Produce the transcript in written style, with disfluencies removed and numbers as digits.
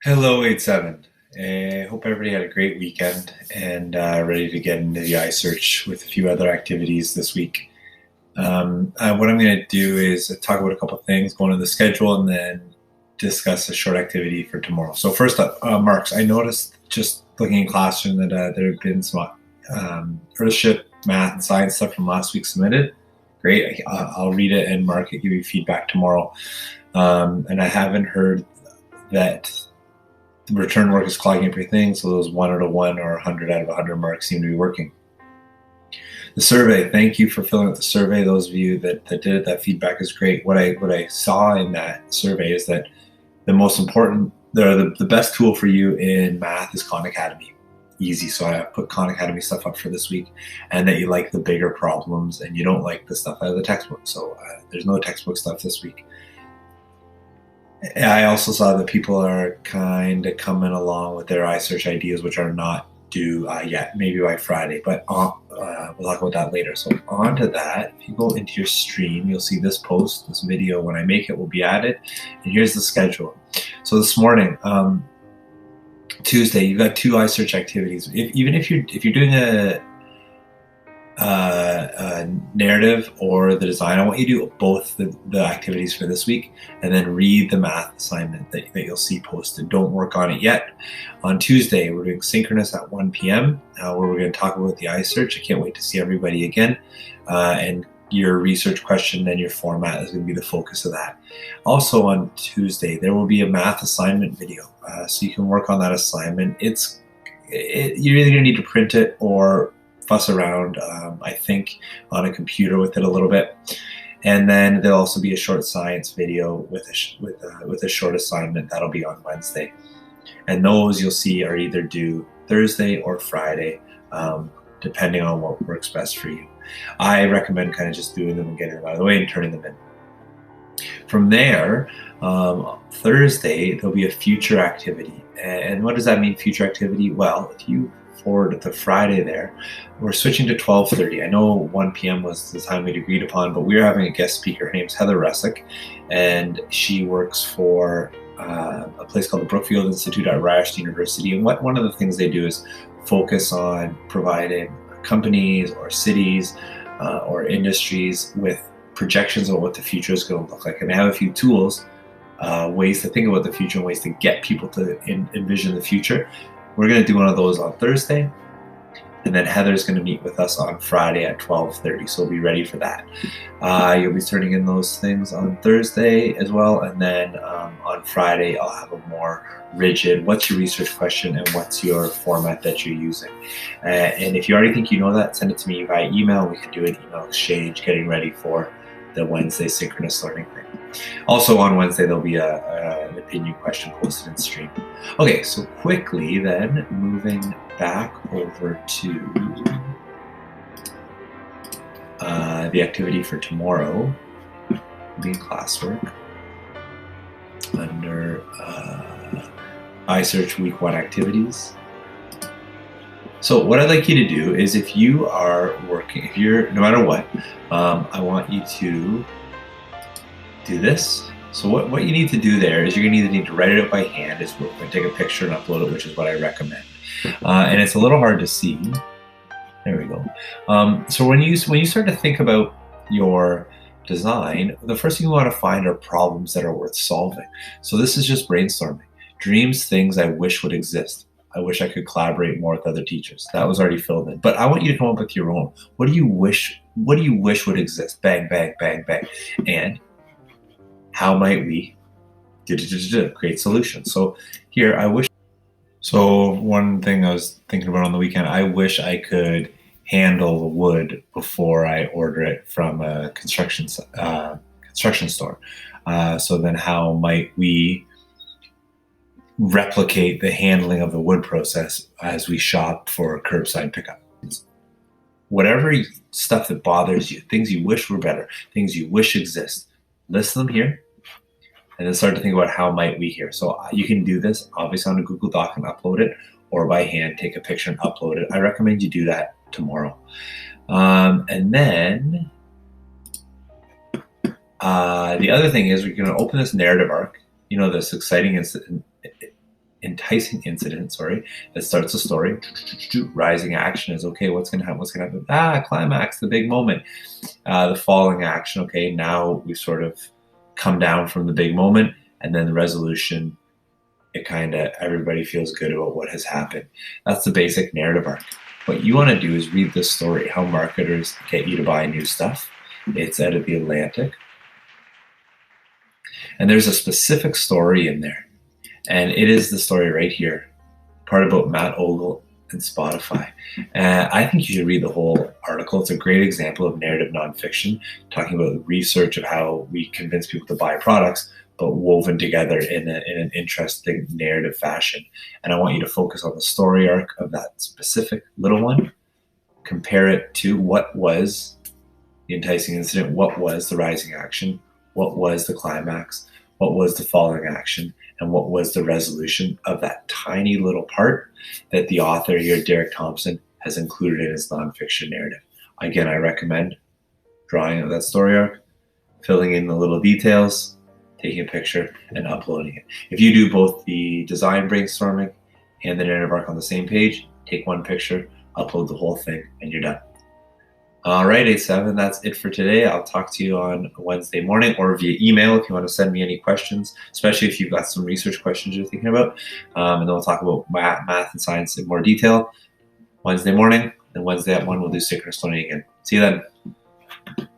Hello, 87. I hope everybody had a great weekend and ready to get into the iSearch with a few other activities this week. What I'm going to do is talk about a couple of things, go into the schedule, and then discuss a short activity for tomorrow. So first up, marks. I noticed just looking in classroom that there have been some Earthship, math, and science stuff from last week submitted. Great. I'll read it and mark it, give you feedback tomorrow. And I haven't heard that the return work is clogging everything, so those 1 out of 1 or 100 out of 100 marks seem to be working. The survey, thank you for filling out the survey. Those of you that did it, that feedback is great. What I saw in that survey is that the most important, the best tool for you in math is Khan Academy. Easy. So I put Khan Academy stuff up for this week, and that you like the bigger problems and you don't like the stuff out of the textbook. So there's no textbook stuff this week. I also saw that people are kind of coming along with their iSearch ideas, which are not due yet, maybe by Friday, but we'll talk about that later. So on to that, if you go into your stream, you'll see this post, this video, when I make it will be added. And here's the schedule. So this morning, Tuesday, you've got 2 iSearch activities. Even if you're doing a narrative or the design, I want you to do both the activities for this week and then read the math assignment that you'll see posted. Don't work on it yet. On Tuesday, we're doing synchronous at 1 p.m. Where we're going to talk about the iSearch. I can't wait to see everybody again. And your research question and your format is going to be the focus of that. Also on Tuesday, there will be a math assignment video. So you can work on that assignment. You're either going to need to print it or fuss around, I think, on a computer with it a little bit. And then there'll also be a short science video with a short assignment that'll be on Wednesday. And those you'll see are either due Thursday or Friday, depending on what works best for you. I recommend kind of just doing them and getting them out of the way and turning them in. From there, Thursday, there'll be a future activity. And what does that mean, future activity? Well, if you forward to Friday there, we're switching to 12:30. I know 1 p.m. was the time we'd agreed upon, but we're having a guest speaker. Her name's Heather Russick, and she works for a place called the Brookfield Institute at Ryerson University. And one of the things they do is focus on providing companies or cities or industries with projections on what the future is going to look like. And they have a few tools, ways to think about the future and ways to get people to envision the future. We're going to do one of those on Thursday, and then Heather's going to meet with us on Friday at 12:30, so be ready for that. You'll be turning in those things on Thursday as well, and then on Friday I'll have a more rigid, what's your research question and what's your format that you're using. And if you already think you know that, send it to me via email. We can do an email exchange getting ready for the Wednesday synchronous learning thing. Also on Wednesday, there'll be an opinion question posted in stream. Okay, so quickly then, moving back over to the activity for tomorrow, being classwork, under iSearch Week 1 activities. So what I'd like you to do is, if you are working, no matter what, I want you to do this. So what you need to do there is you're going to either need to write it out by hand, is we're going to take a picture and upload it, which is what I recommend. And it's a little hard to see. There we go. So when you start to think about your design, the first thing you want to find are problems that are worth solving. So this is just brainstorming. Dreams, things I wish would exist. I wish I could collaborate more with other teachers. That was already filled in. But I want you to come up with your own. What do you wish would exist? Bang, bang, bang, bang. And how might we create solutions? So here, so one thing I was thinking about on the weekend, I wish I could handle the wood before I order it from a construction store. So then how might we replicate the handling of the wood process as we shop for curbside pickup? Whatever stuff that bothers you, things you wish were better, things you wish exist, list them here, and then start to think about how might we here. So you can do this obviously on a Google Doc and upload it, or by hand, take a picture and upload it. I recommend you do that tomorrow. And then the other thing is, we're going to open this narrative arc, this exciting enticing incident, that starts the story. Rising action is, okay, what's going to happen? What's going to happen? Climax, the big moment. The falling action, okay, now we've sort of come down from the big moment, and then the resolution, it kind of, everybody feels good about what has happened. That's the basic narrative arc. What you want to do is read this story, How Marketers Get You to Buy New Stuff. It's out of The Atlantic. And there's a specific story in there. And it is the story right here, part about Matt Ogle and Spotify. I think you should read the whole article. It's a great example of narrative nonfiction, talking about the research of how we convince people to buy products, but woven together in an interesting narrative fashion. And I want you to focus on the story arc of that specific little one. Compare it to what was the enticing incident, what was the rising action, what was the climax, what was the falling action, and what was the resolution of that tiny little part that the author here, Derek Thompson, has included in his nonfiction narrative. Again, I recommend drawing out that story arc, filling in the little details, taking a picture, and uploading it. If you do both the design brainstorming and the narrative arc on the same page, take one picture, upload the whole thing, and you're done. All right, 8-7, that's it for today. I'll talk to you on Wednesday morning or via email if you want to send me any questions, especially if you've got some research questions you're thinking about. And then we'll talk about math and science in more detail Wednesday morning. And Wednesday at 1, we'll do synchronous learning again. See you then.